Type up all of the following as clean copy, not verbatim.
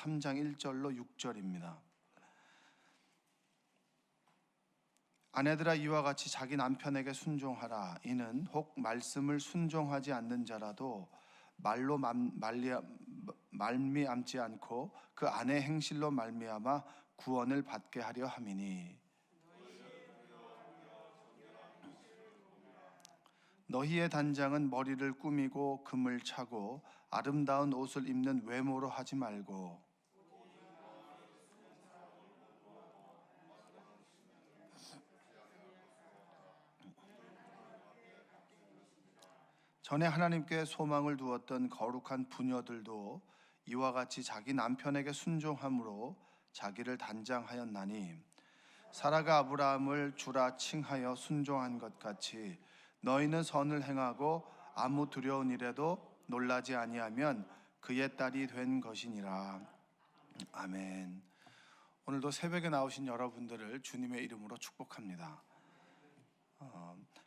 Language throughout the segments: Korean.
3장 1절로 6절입니다. 아내들아 이와 같이 자기 남편에게 순종하라. 이는 혹 말씀을 순종하지 않는 자라도 말로 말미암지 않고 그 아내 행실로 말미암아 구원을 받게 하려 함이니 너희의 단장은 머리를 꾸미고 금을 차고 아름다운 옷을 입는 외모로 하지 말고 전에 하나님께 소망을 두었던 거룩한 부녀들도 이와 같이 자기 남편에게 순종함으로 자기를 단장하였나니 사라가 아브라함을 주라 칭하여 순종한 것 같이 너희는 선을 행하고 아무 두려운 일에도 놀라지 아니하면 그의 딸이 된 것이니라. 아멘. 오늘도 새벽에 나오신 여러분들을 주님의 이름으로 축복합니다.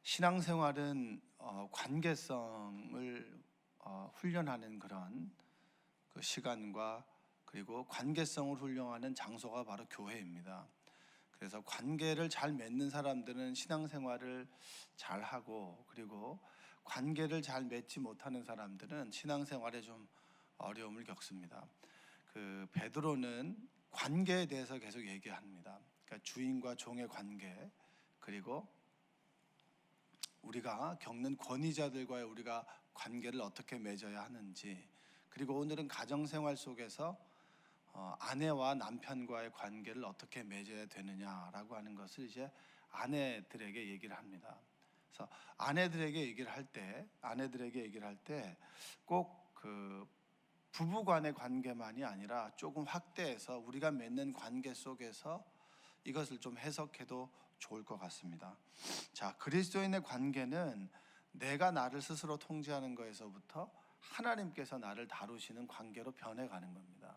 신앙생활은 관계성을 훈련하는 그런 그 시간과 그리고 관계성을 훈련하는 장소가 바로 교회입니다. 그래서 관계를 잘 맺는 사람들은 신앙생활을 잘 하고, 그리고 관계를 잘 맺지 못하는 사람들은 신앙생활에 좀 어려움을 겪습니다. 그 베드로는 관계에 대해서 계속 얘기합니다. 그러니까 주인과 종의 관계, 그리고 우리가 겪는 권위자들과의 우리가 관계를 어떻게 맺어야 하는지, 그리고 오늘은 가정생활 속에서 아내와 남편과의 관계를 어떻게 맺어야 되느냐라고 하는 것을 이제 아내들에게 얘기를 합니다. 그래서 아내들에게 얘기를 할 때 꼭 그 부부간의 관계만이 아니라 조금 확대해서 우리가 맺는 관계 속에서 이것을 좀 해석해도 좋을 것 같습니다. 자, 그리스도인의 관계는 내가 나를 스스로 통제하는 것에서부터 하나님께서 나를 다루시는 관계로 변해가는 겁니다.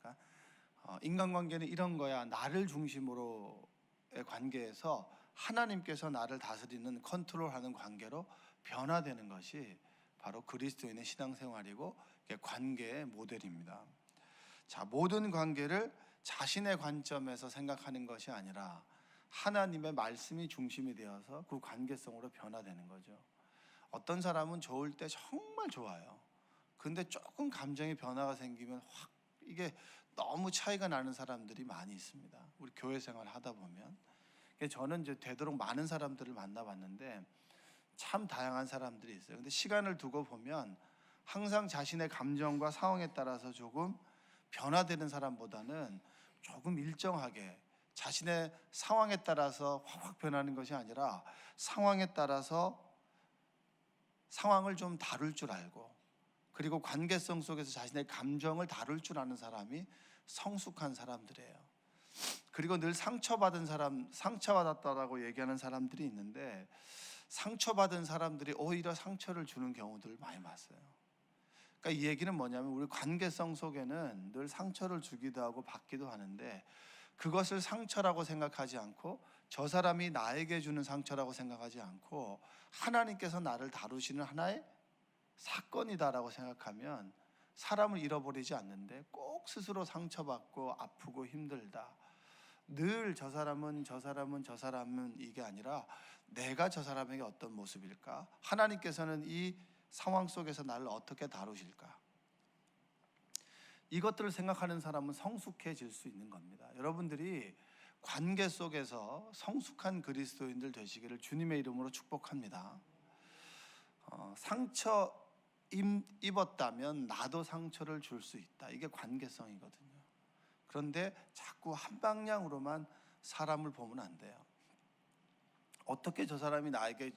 그러니까 인간관계는 이런 거야. 나를 중심으로의 관계에서 하나님께서 나를 다스리는, 컨트롤하는 관계로 변화되는 것이 바로 그리스도인의 신앙생활이고 관계의 모델입니다. 자, 모든 관계를 자신의 관점에서 생각하는 것이 아니라 하나님의 말씀이 중심이 되어서 그 관계성으로 변화되는 거죠. 어떤 사람은 좋을 때 정말 좋아요. 근데 조금 감정의 변화가 생기면 확 이게 너무 차이가 나는 사람들이 많이 있습니다. 우리 교회 생활 하다 보면. 저는 이제 되도록 많은 사람들을 만나봤는데 참 다양한 사람들이 있어요. 근데 시간을 두고 보면 항상 자신의 감정과 상황에 따라서 조금 변화되는 사람보다는 조금 일정하게 자신의 상황에 따라서 확 변하는 것이 아니라 상황에 따라서 상황을 좀 다룰 줄 알고, 그리고 관계성 속에서 자신의 감정을 다룰 줄 아는 사람이 성숙한 사람들이에요. 그리고 늘 상처받았다라고 얘기하는 사람들이 있는데 상처받은 사람들이 오히려 상처를 주는 경우들을 많이 봤어요. 그러니까 이 얘기는 뭐냐면 우리 관계성 속에는 늘 상처를 주기도 하고 받기도 하는데 그것을 상처라고 생각하지 않고 저 사람이 나에게 주는 상처라고 생각하지 않고 하나님께서 나를 다루시는 하나의 사건이다라고 생각하면 사람을 잃어버리지 않는데 꼭 스스로 상처받고 아프고 힘들다. 늘 저 사람은 이게 아니라 내가 저 사람에게 어떤 모습일까? 하나님께서는 이 상황 속에서 나를 어떻게 다루실까? 이것들을 생각하는 사람은 성숙해질 수 있는 겁니다. 여러분들이 관계 속에서 성숙한 그리스도인들 되시기를 주님의 이름으로 축복합니다. 상처 입었다면 나도 상처를 줄 수 있다. 이게 관계성이거든요. 그런데 자꾸 한 방향으로만 사람을 보면 안 돼요. 어떻게 저 사람이 나에게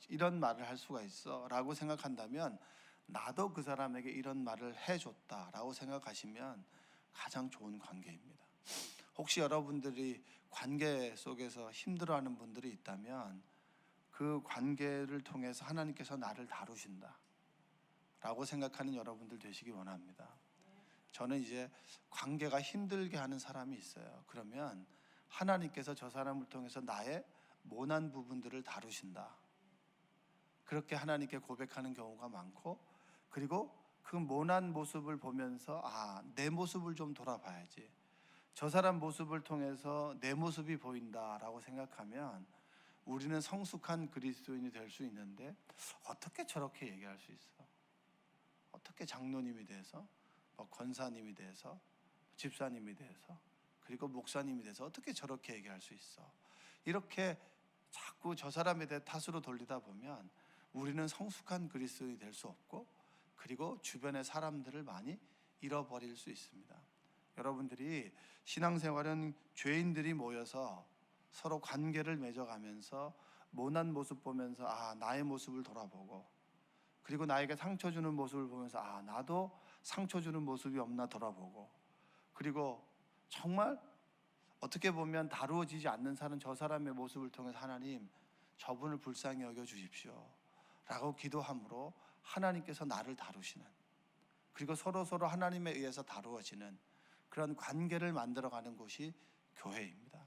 이런 말을 할 수가 있어? 라고 생각한다면 나도 그 사람에게 이런 말을 해줬다라고 생각하시면 가장 좋은 관계입니다. 혹시 여러분들이 관계 속에서 힘들어하는 분들이 있다면 그 관계를 통해서 하나님께서 나를 다루신다 라고 생각하는 여러분들 되시기 원합니다. 저는 이제 관계가 힘들게 하는 사람이 있어요. 그러면 하나님께서 저 사람을 통해서 나의 모난 부분들을 다루신다. 그렇게 하나님께 고백하는 경우가 많고, 그리고 그 모난 모습을 보면서 내 모습을 좀 돌아봐야지, 저 사람 모습을 통해서 내 모습이 보인다라고 생각하면 우리는 성숙한 그리스도인이 될 수 있는데, 어떻게 저렇게 얘기할 수 있어? 어떻게 장로님이 돼서, 권사님이 돼서, 집사님이 돼서, 그리고 목사님이 돼서 어떻게 저렇게 얘기할 수 있어? 이렇게 자꾸 저 사람에 대해 탓으로 돌리다 보면 우리는 성숙한 그리스도인이 될 수 없고, 그리고 주변의 사람들을 많이 잃어버릴 수 있습니다. 여러분들이 신앙생활은 죄인들이 모여서 서로 관계를 맺어가면서 모난 모습 보면서 나의 모습을 돌아보고, 그리고 나에게 상처 주는 모습을 보면서 나도 상처 주는 모습이 없나 돌아보고, 그리고 정말 어떻게 보면 다루어지지 않는 사람, 저 사람의 모습을 통해서 하나님, 저분을 불쌍히 여겨 주십시오 라고 기도함으로 하나님께서 나를 다루시는, 그리고 서로 하나님에 의해서 다루어지는 그런 관계를 만들어가는 곳이 교회입니다.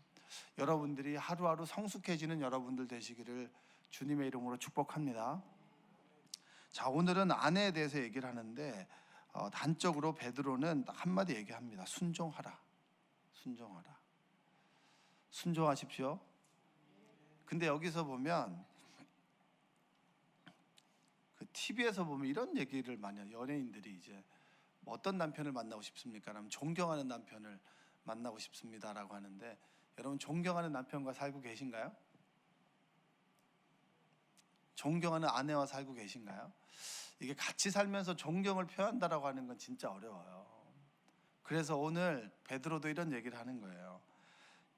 여러분들이 하루하루 성숙해지는 여러분들 되시기를 주님의 이름으로 축복합니다. 자, 오늘은 아내에 대해서 얘기를 하는데, 단적으로 베드로는 한마디 얘기합니다. 순종하라. 순종하라. 순종하십시오. 근데 여기서 보면 그 TV에서 보면 이런 얘기를 많이 해요. 연예인들이 이제 어떤 남편을 만나고 싶습니까? 라면 존경하는 남편을 만나고 싶습니다라고 하는데, 여러분 존경하는 남편과 살고 계신가요? 존경하는 아내와 살고 계신가요? 이게 같이 살면서 존경을 표현한다라고 하는 건 진짜 어려워요. 그래서 오늘 베드로도 이런 얘기를 하는 거예요.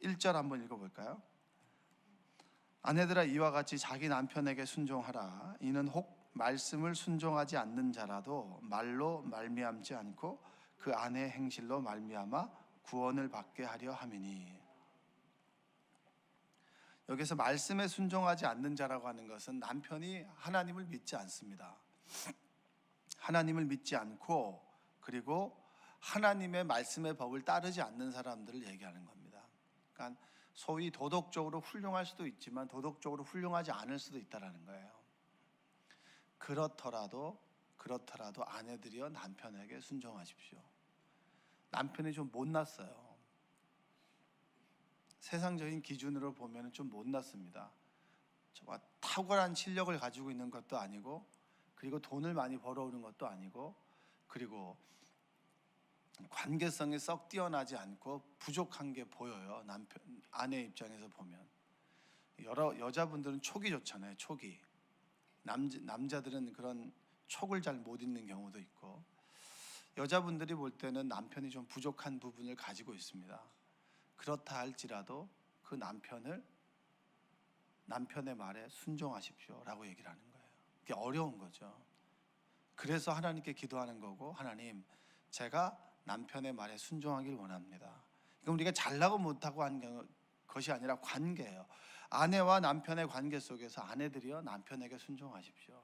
1절 한번 읽어볼까요? 아내들아, 이와 같이 자기 남편에게 순종하라. 이는 혹 말씀을 순종하지 않는 자라도 말로 말미암지 않고 그 아내의 행실로 말미암아 구원을 받게 하려 함이니. 여기서 말씀에 순종하지 않는 자라고 하는 것은 남편이 하나님을 믿지 않습니다. 하나님을 믿지 않고, 그리고 하나님의 말씀의 법을 따르지 않는 사람들을 얘기하는 겁니다. 그러니까 소위 도덕적으로 훌륭할 수도 있지만 도덕적으로 훌륭하지 않을 수도 있다는 거예요. 그렇더라도 아내들이여 남편에게 순종하십시오. 남편이 좀 못났어요. 세상적인 기준으로 보면 좀 못났습니다. 정말 탁월한 실력을 가지고 있는 것도 아니고, 그리고 돈을 많이 벌어오는 것도 아니고, 그리고 관계성이 썩 뛰어나지 않고 부족한 게 보여요. 아내 입장에서 보면. 여자분들은 촉이 좋잖아요. 촉이. 남자들은 그런 촉을 잘 못 읽는 경우도 있고, 여자분들이 볼 때는 남편이 좀 부족한 부분을 가지고 있습니다. 그렇다 할지라도 그 남편의 말에 순종하십시오 라고 얘기를 하는 거예요. 그게 어려운 거죠. 그래서 하나님께 기도하는 거고, 하나님, 제가 남편의 말에 순종하길 원합니다. 이건 우리가 잘나고 못하고 하는 것이 아니라 관계예요. 아내와 남편의 관계 속에서 아내들이여 남편에게 순종하십시오.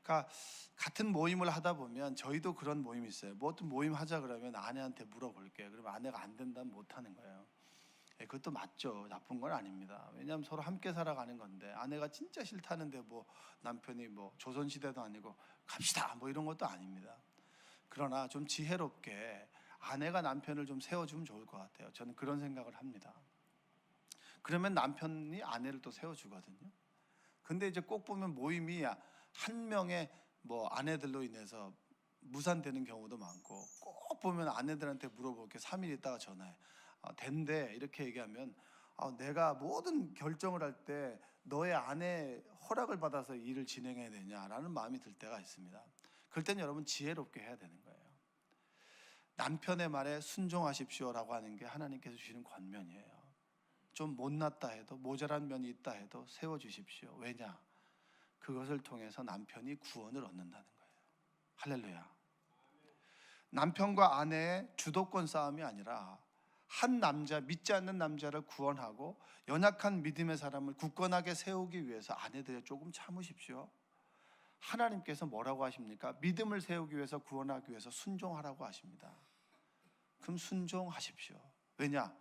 그러니까 같은 모임을 하다 보면, 저희도 그런 모임이 있어요. 뭐 어떤 모임 하자 그러면 아내한테 물어볼게요. 그러면 아내가 안 된다면 못 하는 거예요. 그것도 맞죠. 나쁜 건 아닙니다. 왜냐하면 서로 함께 살아가는 건데, 아내가 진짜 싫다는데 뭐 남편이 뭐 조선시대도 아니고 갑시다 뭐 이런 것도 아닙니다. 그러나 좀 지혜롭게 아내가 남편을 좀 세워주면 좋을 것 같아요. 저는 그런 생각을 합니다. 그러면 남편이 아내를 또 세워주거든요. 근데 이제 꼭 보면 모임이 한 명의 뭐 아내들로 인해서 무산되는 경우도 많고, 꼭 보면 아내들한테 물어볼 게 3일 있다가 전화해. 된대 이렇게 얘기하면, 내가 모든 결정을 할 때 너의 아내 허락을 받아서 일을 진행해야 되냐라는 마음이 들 때가 있습니다. 그럴 땐 여러분 지혜롭게 해야 되는 거예요. 남편의 말에 순종하십시오라고 하는 게 하나님께서 주시는 권면이에요. 좀 못났다 해도, 모자란 면이 있다 해도 세워주십시오. 왜냐? 그것을 통해서 남편이 구원을 얻는다는 거예요. 할렐루야. 남편과 아내의 주도권 싸움이 아니라 한 남자, 믿지 않는 남자를 구원하고 연약한 믿음의 사람을 굳건하게 세우기 위해서 아내들이 조금 참으십시오. 하나님께서 뭐라고 하십니까? 믿음을 세우기 위해서, 구원하기 위해서 순종하라고 하십니다. 그럼 순종하십시오. 왜냐?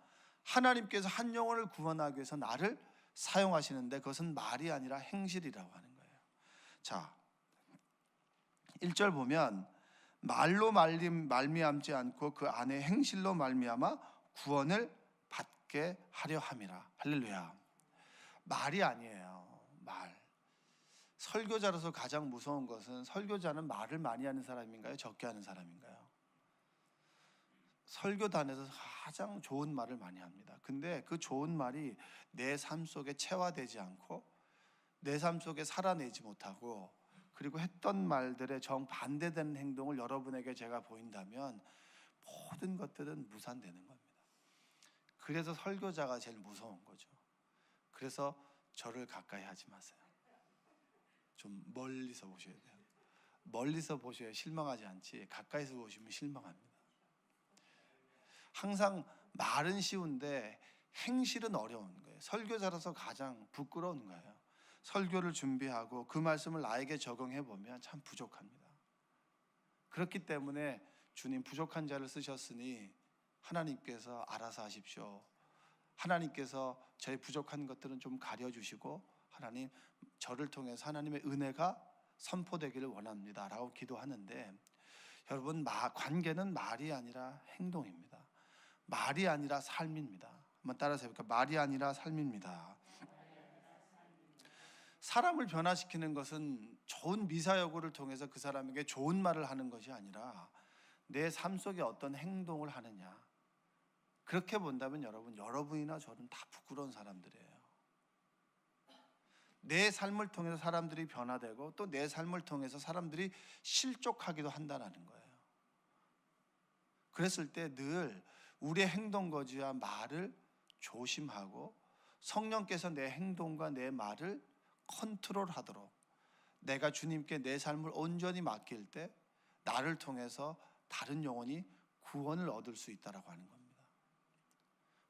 하나님께서 한 영혼을 구원하기 위해서 나를 사용하시는데, 그것은 말이 아니라 행실이라고 하는 거예요. 자, 1절 보면 말로 말미암지 않고 그 안에 행실로 말미암아 구원을 받게 하려 함이라. 할렐루야. 말이 아니에요. 말. 설교자로서 가장 무서운 것은, 설교자는 말을 많이 하는 사람인가요? 적게 하는 사람인가요? 설교단에서 가장 좋은 말을 많이 합니다. 근데 그 좋은 말이 내 삶 속에 체화되지 않고 내 삶 속에 살아내지 못하고, 그리고 했던 말들의 정반대되는 행동을 여러분에게 제가 보인다면 모든 것들은 무산되는 겁니다. 그래서 설교자가 제일 무서운 거죠. 그래서 저를 가까이 하지 마세요. 좀 멀리서 보셔야 돼요. 멀리서 보셔야 실망하지 않지, 가까이서 보시면 실망합니다. 항상 말은 쉬운데 행실은 어려운 거예요. 설교자로서 가장 부끄러운 거예요. 설교를 준비하고 그 말씀을 나에게 적용해 보면 참 부족합니다. 그렇기 때문에 주님, 부족한 자를 쓰셨으니 하나님께서 알아서 하십시오. 하나님께서 저의 부족한 것들은 좀 가려주시고 하나님, 저를 통해서 하나님의 은혜가 선포되기를 원합니다 라고 기도하는데, 여러분, 관계는 말이 아니라 행동입니다. 말이 아니라 삶입니다. 한번 따라서 해볼까요? 말이 아니라 삶입니다. 사람을 변화시키는 것은 좋은 미사여구를 통해서 그 사람에게 좋은 말을 하는 것이 아니라 내 삶 속에 어떤 행동을 하느냐, 그렇게 본다면 여러분이나 저는 다 부끄러운 사람들이에요. 내 삶을 통해서 사람들이 변화되고 또 내 삶을 통해서 사람들이 실족하기도 한다는 거예요. 그랬을 때 늘 우리의 행동 거지와 말을 조심하고 성령께서 내 행동과 내 말을 컨트롤하도록, 내가 주님께 내 삶을 온전히 맡길 때 나를 통해서 다른 영혼이 구원을 얻을 수 있다라고 하는 겁니다.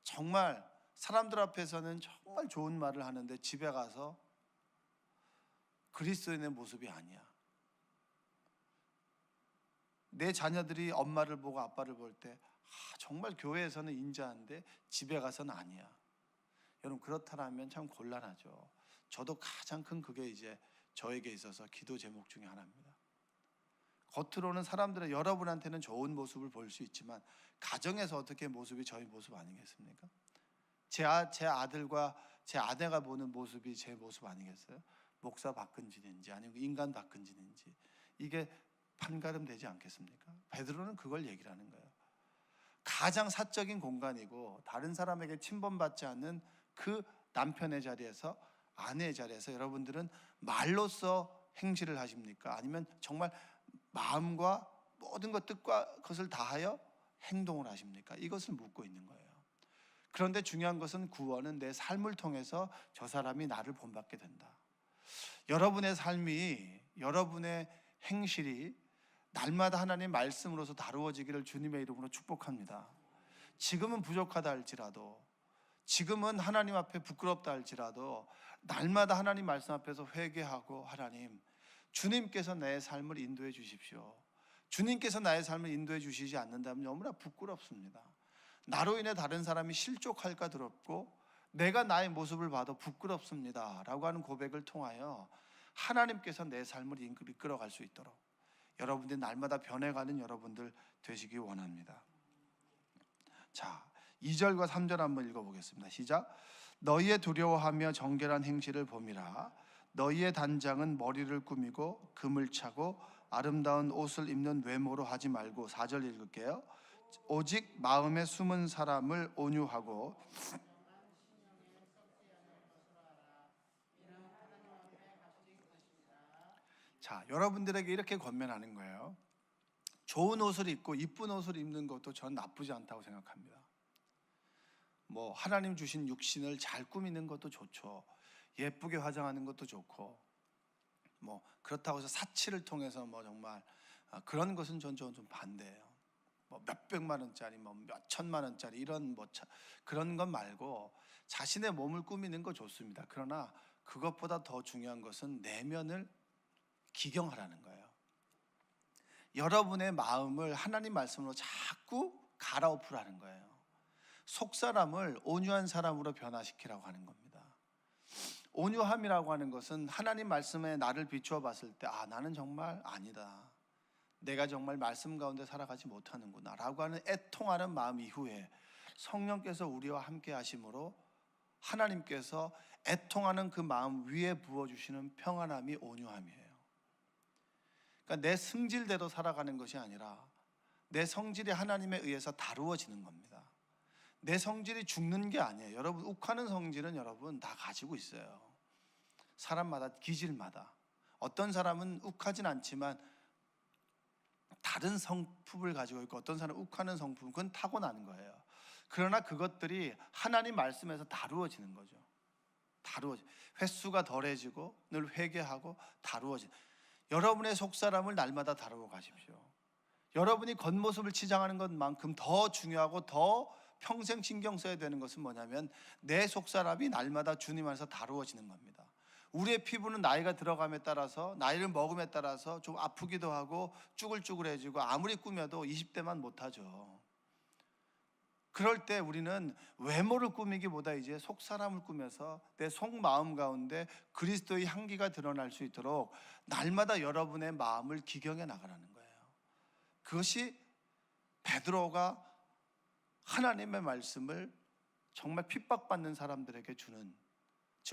정말 사람들 앞에서는 정말 좋은 말을 하는데 집에 가서 그리스도인의 모습이 아니야. 내 자녀들이 엄마를 보고 아빠를 볼 때 정말 교회에서는 인자한데 집에 가서는 아니야. 여러분, 그렇다면 참 곤란하죠. 저도 가장 큰 그게 이제 저에게 있어서 기도 제목 중에 하나입니다. 겉으로는 사람들은 여러분한테는 좋은 모습을 볼 수 있지만 가정에서 어떻게 모습이 저희 모습 아니겠습니까? 제 아들과 제 아내가 보는 모습이 제 모습 아니겠어요? 목사 박근진인지 아니면 인간 박근진인지 이게 판가름 되지 않겠습니까? 베드로는 그걸 얘기를 하는 거예요. 가장 사적인 공간이고 다른 사람에게 침범받지 않는 그 남편의 자리에서, 아내의 자리에서 여러분들은 말로써 행실을 하십니까? 아니면 정말 마음과 모든 것, 뜻과 것을 다하여 행동을 하십니까? 이것을 묻고 있는 거예요. 그런데 중요한 것은 구원은 내 삶을 통해서 저 사람이 나를 본받게 된다. 여러분의 삶이, 여러분의 행실이 날마다 하나님의 말씀으로서 다루어지기를 주님의 이름으로 축복합니다. 지금은 부족하다 할지라도, 지금은 하나님 앞에 부끄럽다 할지라도 날마다 하나님 말씀 앞에서 회개하고, 하나님, 주님께서 내 삶을 인도해 주십시오. 주님께서 나의 삶을 인도해 주시지 않는다면 너무나 부끄럽습니다. 나로 인해 다른 사람이 실족할까 두렵고 내가 나의 모습을 봐도 부끄럽습니다 라고 하는 고백을 통하여 하나님께서 내 삶을 이끌어갈 수 있도록 여러분들이 날마다 변해가는 여러분들 되시기 원합니다. 자, 2절과 3절 한번 읽어보겠습니다. 시작. 너희의 두려워하며 정결한 행실을 봄이라. 너희의 단장은 머리를 꾸미고 금을 차고 아름다운 옷을 입는 외모로 하지 말고, 4절 읽을게요. 오직 마음에 숨은 사람을 온유하고 자, 여러분들에게 이렇게 권면하는 거예요. 좋은 옷을 입고 이쁜 옷을 입는 것도 전 나쁘지 않다고 생각합니다. 뭐 하나님 주신 육신을 잘 꾸미는 것도 좋죠. 예쁘게 화장하는 것도 좋고, 뭐 그렇다고 해서 사치를 통해서 뭐 정말 그런 것은 전 좀 반대예요. 뭐 몇백만 원짜리, 뭐 몇천만 원짜리 이런 그런 것 말고 자신의 몸을 꾸미는 거 좋습니다. 그러나 그것보다 더 중요한 것은 내면을 기경하라는 거예요. 여러분의 마음을 하나님 말씀으로 자꾸 갈아엎으라는 거예요. 속사람을 온유한 사람으로 변화시키라고 하는 겁니다. 온유함이라고 하는 것은 하나님 말씀에 나를 비추어 봤을 때, 나는 정말 아니다. 내가 정말 말씀 가운데 살아가지 못하는구나 라고 하는 애통하는 마음 이후에 성령께서 우리와 함께 하심으로 하나님께서 애통하는 그 마음 위에 부어주시는 평안함이 온유함이에요. 그러니까 내 승질대로 살아가는 것이 아니라 내 성질이 하나님에 의해서 다루어지는 겁니다. 내 성질이 죽는 게 아니에요. 여러분, 욱하는 성질은 여러분 다 가지고 있어요. 사람마다, 기질마다. 어떤 사람은 욱하진 않지만 다른 성품을 가지고 있고, 어떤 사람은 욱하는 성품, 그건 타고나는 거예요. 그러나 그것들이 하나님 말씀에서 다루어지는 거죠. 횟수가 덜해지고 늘 회개하고 다루어진. 여러분의 속사람을 날마다 다루고 가십시오. 여러분이 겉모습을 치장하는 것만큼 더 중요하고 더 평생 신경 써야 되는 것은 뭐냐면 내 속사람이 날마다 주님 안에서 다루어지는 겁니다. 우리의 피부는 나이가 들어감에 따라서, 나이를 먹음에 따라서 좀 아프기도 하고 쭈글쭈글해지고, 아무리 꾸며도 20대만 못하죠. 그럴 때 우리는 외모를 꾸미기보다 이제 속사람을 꾸며서 내 속마음 가운데 그리스도의 향기가 드러날 수 있도록 날마다 여러분의 마음을 기경해 나가라는 거예요. 그것이 베드로가 하나님의 말씀을 정말 핍박받는 사람들에게 주는,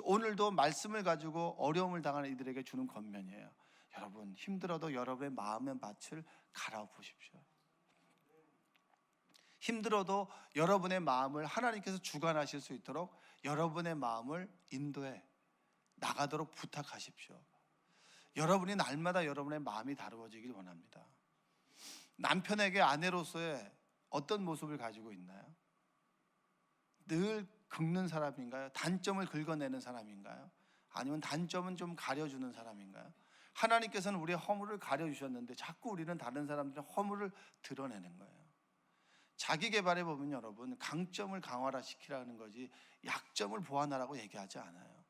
오늘도 말씀을 가지고 어려움을 당하는 이들에게 주는 권면이에요. 여러분, 힘들어도 여러분의 마음의 밭을 갈아보십시오. 힘들어도 여러분의 마음을 하나님께서 주관하실 수 있도록 여러분의 마음을 인도해 나가도록 부탁하십시오. 여러분이 날마다 여러분의 마음이 다루어지길 원합니다. 남편에게 아내로서의 어떤 모습을 가지고 있나요? 늘 긁는 사람인가요? 단점을 긁어내는 사람인가요? 아니면 단점은 좀 가려주는 사람인가요? 하나님께서는 우리의 허물을 가려주셨는데 자꾸 우리는 다른 사람들의 허물을 드러내는 거예요. 자기 개발에 보면 여러분, 강점을 강화시키라는 거지 약점을 보완하라고 얘기하지 않아요.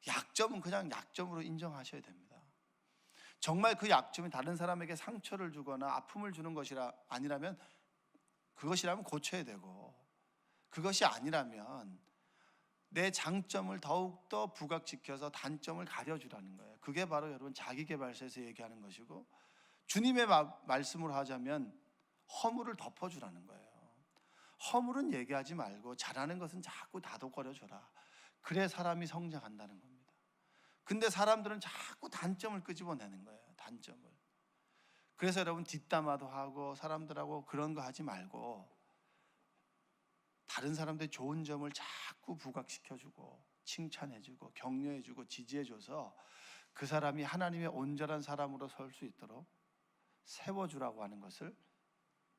약점은 그냥 약점으로 인정하셔야 됩니다. 정말 그 약점이 다른 사람에게 상처를 주거나 아픔을 주는 것이라 아니라면, 그것이라면 고쳐야 되고, 그것이 아니라면 내 장점을 더욱더 부각시켜서 단점을 가려주라는 거예요. 그게 바로 여러분 자기개발서에서 얘기하는 것이고, 주님의 말씀으로 하자면 허물을 덮어주라는 거예요. 허물은 얘기하지 말고 잘하는 것은 자꾸 다독거려줘라. 그래 사람이 성장한다는 겁니다. 근데 사람들은 자꾸 단점을 끄집어내는 거예요. 단점을. 그래서 여러분 뒷담화도 하고 사람들하고 그런 거 하지 말고 다른 사람들의 좋은 점을 자꾸 부각시켜주고 칭찬해주고 격려해주고 지지해줘서 그 사람이 하나님의 온전한 사람으로 설 수 있도록 세워주라고 하는 것을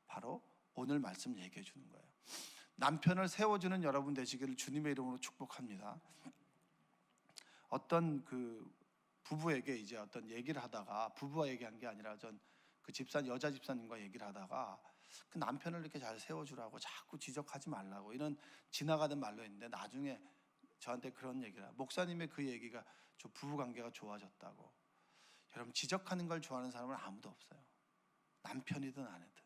바로 오늘 말씀 얘기해 주는 거예요. 남편을 세워주는 여러분 되시기를 주님의 이름으로 축복합니다. 어떤 그 부부에게 이제 어떤 얘기를 하다가, 부부와 얘기한 게 아니라 전 그 여자 집사님과 얘기를 하다가 그 남편을 이렇게 잘 세워주라고 자꾸 지적하지 말라고, 이런 지나가는 말로 했는데 나중에 저한테 그런 얘기를, 목사님의 그 얘기가 저 부부 관계가 좋아졌다고. 여러분, 지적하는 걸 좋아하는 사람은 아무도 없어요. 남편이든 아내든.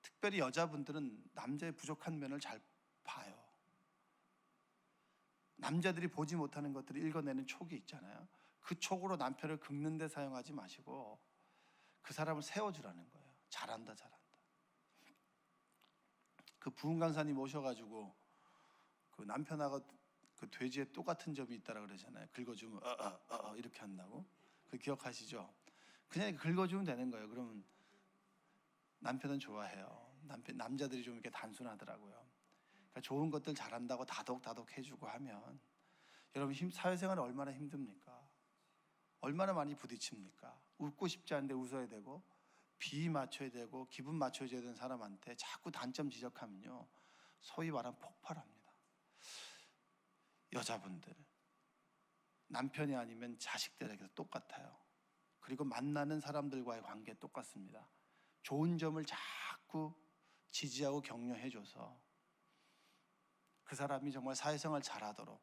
특별히 여자분들은 남자의 부족한 면을 잘 봐요. 남자들이 보지 못하는 것들을 읽어내는 촉이 있잖아요. 그 촉으로 남편을 긁는 데 사용하지 마시고 그 사람을 세워주라는 거예요. 잘한다 잘한다. 그 부흥 강사님 오셔가지고 그 남편하고 그 돼지에 똑같은 점이 있다라 그러잖아요. 긁어주면 이렇게 한다고. 그 기억하시죠? 그냥 긁어주면 되는 거예요. 그러면 남편은 좋아해요. 남자들이 좀 이렇게 단순하더라고요. 그러니까 좋은 것들 잘한다고 다독 해주고 하면, 여러분 사회생활이 얼마나 힘듭니까? 얼마나 많이 부딪힙니까? 웃고 싶지 않은데 웃어야 되고, 비 맞춰야 되고, 기분 맞춰줘야 되는 사람한테 자꾸 단점 지적하면요, 소위 말하면 폭발합니다. 여자분들, 남편이 아니면 자식들에게도 똑같아요. 그리고 만나는 사람들과의 관계 똑같습니다. 좋은 점을 자꾸 지지하고 격려해줘서 그 사람이 정말 사회생활 잘하도록,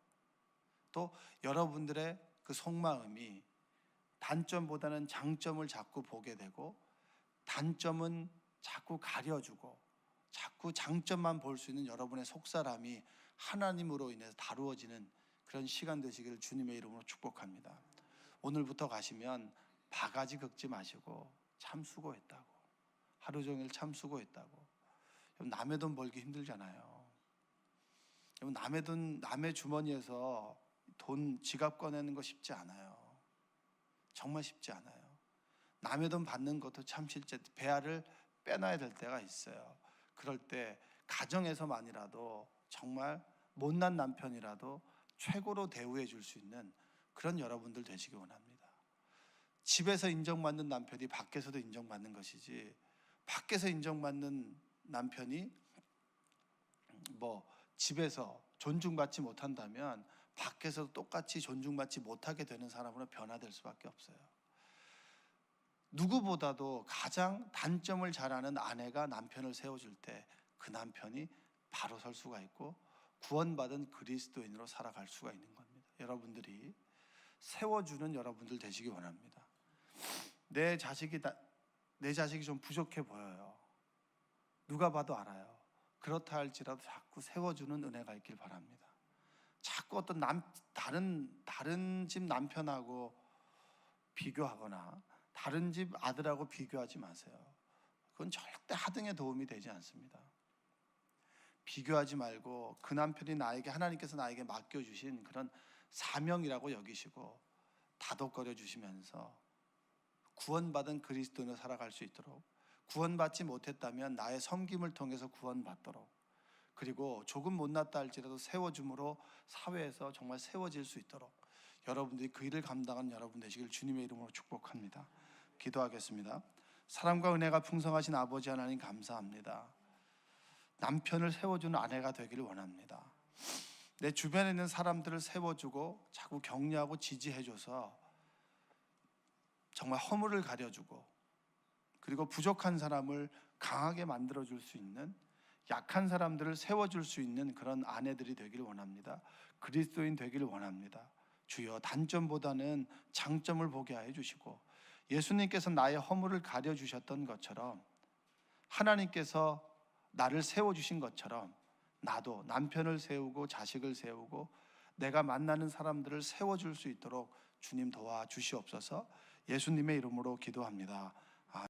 또 여러분들의 그 속마음이 단점보다는 장점을 자꾸 보게 되고, 단점은 자꾸 가려주고 자꾸 장점만 볼 수 있는 여러분의 속사람이 하나님으로 인해서 다루어지는 그런 시간 되시기를 주님의 이름으로 축복합니다. 오늘부터 가시면 바가지 긁지 마시고 참 수고했다고, 하루 종일 참 수고했다고. 남의 돈 벌기 힘들잖아요. 남의 돈, 남의 주머니에서 돈, 지갑 꺼내는 거 쉽지 않아요. 정말 쉽지 않아요. 남의 돈 받는 것도 참 실제 배알을 빼놔야 될 때가 있어요. 그럴 때 가정에서만이라도 정말 못난 남편이라도 최고로 대우해 줄 수 있는 그런 여러분들 되시기 원합니다. 집에서 인정받는 남편이 밖에서도 인정받는 것이지, 밖에서 인정받는 남편이 집에서 존중받지 못한다면 밖에서도 똑같이 존중받지 못하게 되는 사람으로 변화될 수밖에 없어요. 누구보다도 가장 단점을 잘 아는 아내가 남편을 세워줄 때 그 남편이 바로 설 수가 있고 구원받은 그리스도인으로 살아갈 수가 있는 겁니다. 여러분들이 세워주는 여러분들 되시기 원합니다. 내 자식이 좀 부족해 보여요. 누가 봐도 알아요. 그렇다 할지라도 자꾸 세워주는 은혜가 있길 바랍니다. 자꾸 어떤 다른 집 남편하고 비교하거나 다른 집 아들하고 비교하지 마세요. 그건 절대 하등의 도움이 되지 않습니다. 비교하지 말고 그 남편이 하나님께서 나에게 맡겨주신 그런 사명이라고 여기시고 다독거려 주시면서 구원받은 그리스도인으로 살아갈 수 있도록, 구원받지 못했다면 나의 섬김을 통해서 구원받도록, 그리고 조금 못났다 할지라도 세워줌으로 사회에서 정말 세워질 수 있도록 여러분들이 그 일을 감당하는 여러분 되시길 주님의 이름으로 축복합니다. 기도하겠습니다. 사랑과 은혜가 풍성하신 아버지 하나님 감사합니다. 남편을 세워주는 아내가 되기를 원합니다. 내 주변에 있는 사람들을 세워주고 자꾸 격려하고 지지해줘서 정말 허물을 가려주고, 그리고 부족한 사람을 강하게 만들어줄 수 있는, 약한 사람들을 세워줄 수 있는 그런 아내들이 되기를 원합니다. 그리스도인 되기를 원합니다. 주여, 단점보다는 장점을 보게 하여 주시고, 예수님께서 나의 허물을 가려주셨던 것처럼, 하나님께서 나를 세워주신 것처럼 나도 남편을 세우고 자식을 세우고 내가 만나는 사람들을 세워줄 수 있도록 주님 도와주시옵소서. 예수님의 이름으로 기도합니다.